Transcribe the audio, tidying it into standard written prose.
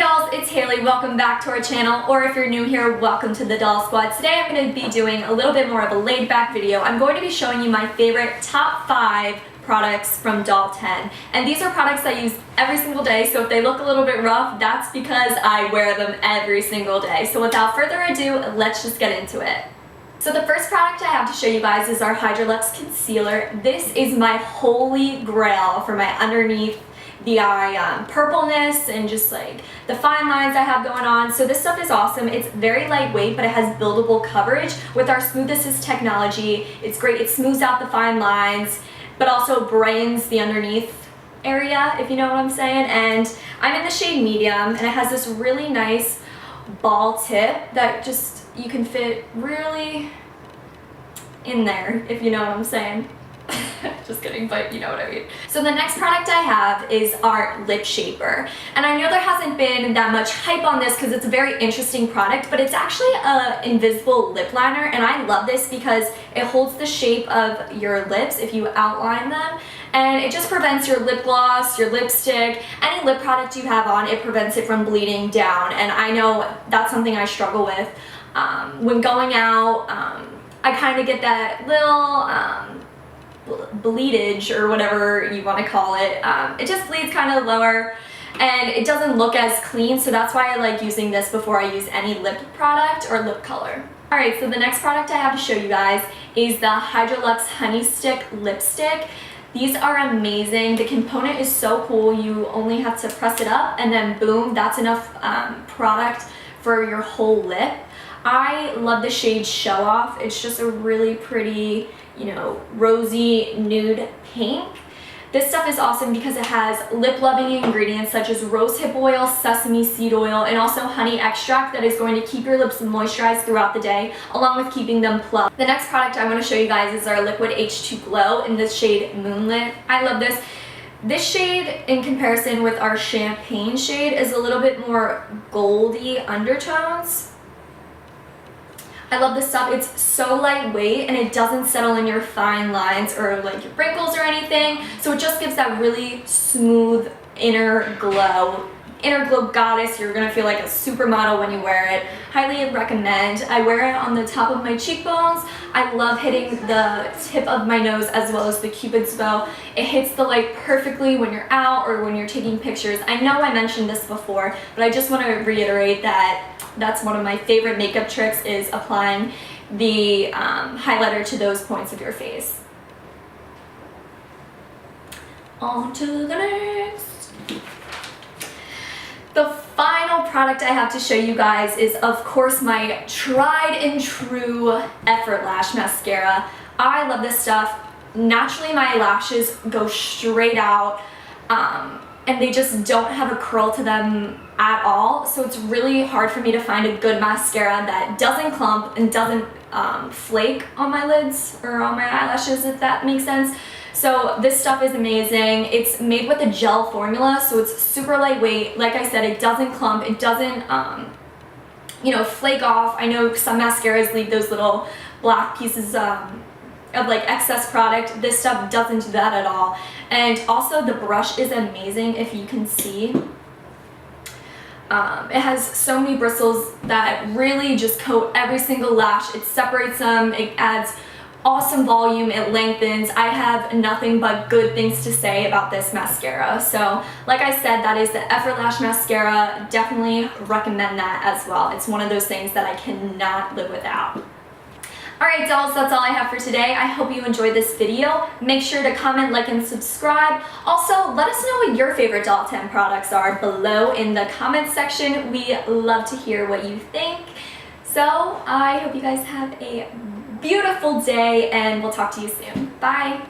dolls, it's Haley. Welcome back to our channel, or if you're new here, welcome to the Doll Squad. Today I'm going to be doing a little bit more of a laid-back video. I'm going to be showing you my favorite top 5 products from Doll 10. And these are products I use every single day, so if they look a little bit rough, that's because I wear them every single day. So without further ado, let's just get into it. So the first product I have to show you guys is our HydraLux Concealer. This is my holy grail for my underneath the eye purpleness and just like the fine lines I have going on. So this stuff is awesome. It's very lightweight, but it has buildable coverage. With our Smooth Assist technology, it's great. It smooths out the fine lines, but also brightens the underneath area, if you know what I'm saying. And I'm in the shade medium, and it has this really nice ball tip that just, you can fit really in there, if you know what I'm saying. Just kidding, but you know what I mean. So the next product I have is our lip shaper. And I know there hasn't been that much hype on this because it's a very interesting product, but it's actually an invisible lip liner, and I love this because it holds the shape of your lips if you outline them, and it just prevents your lip gloss, your lipstick, any lip product you have on, it prevents it from bleeding down. And I know that's something I struggle with when going out. I kind of get that little bleedage, or whatever you want to call it. It just bleeds kind of lower and it doesn't look as clean, so that's why I like using this before I use any lip product or lip color. Alright, so the next product I have to show you guys is the HydraLux Honey Stick Lipstick. These are amazing. The component is so cool. You only have to press it up and then boom, that's enough product for your whole lip. I love the shade Show Off. It's just a really pretty, you know, rosy nude pink. This stuff is awesome because it has lip-loving ingredients such as rosehip oil, sesame seed oil, and also honey extract that is going to keep your lips moisturized throughout the day, along with keeping them plump. The next product I want to show you guys is our Liquid H2 Glow in this shade Moonlit. I love this. This shade, in comparison with our champagne shade, is a little bit more goldy undertones. I love this stuff. It's so lightweight and it doesn't settle in your fine lines or like your wrinkles or anything. So it just gives that really smooth inner glow. Inner glow goddess. You're gonna feel like a supermodel when you wear it. Highly recommend. I wear it on the top of my cheekbones. I love hitting the tip of my nose as well as the Cupid's bow. It hits the light perfectly when you're out or when you're taking pictures. I know I mentioned this before, but I just want to reiterate that that's one of my favorite makeup tricks, is applying the highlighter to those points of your face. On to the next. The final product I have to show you guys is, of course, my tried and true Effort Lash Mascara. I love this stuff. Naturally, my lashes go straight out, and they just don't have a curl to them at all, so it's really hard for me to find a good mascara that doesn't clump and doesn't flake on my lids or on my eyelashes, if that makes sense. So this stuff is amazing. It's made with a gel formula, so it's super lightweight. Like I said, it doesn't clump, it doesn't you know, flake off. I know some mascaras leave those little black pieces of like excess product. This stuff doesn't do that at all. And also the brush is amazing, if you can see. It has so many bristles that really just coat every single lash. It separates them, it adds awesome volume, it lengthens. I have nothing but good things to say about this mascara. So like I said, that is the Effort Lash Mascara. Definitely recommend that as well. It's one of those things that I cannot live without. Alright dolls, that's all I have for today. I hope you enjoyed this video. Make sure to comment, like, and subscribe. Also, let us know what your favorite Doll 10 products are below in the comment section. We love to hear what you think. So I hope you guys have a beautiful day, and we'll talk to you soon. Bye!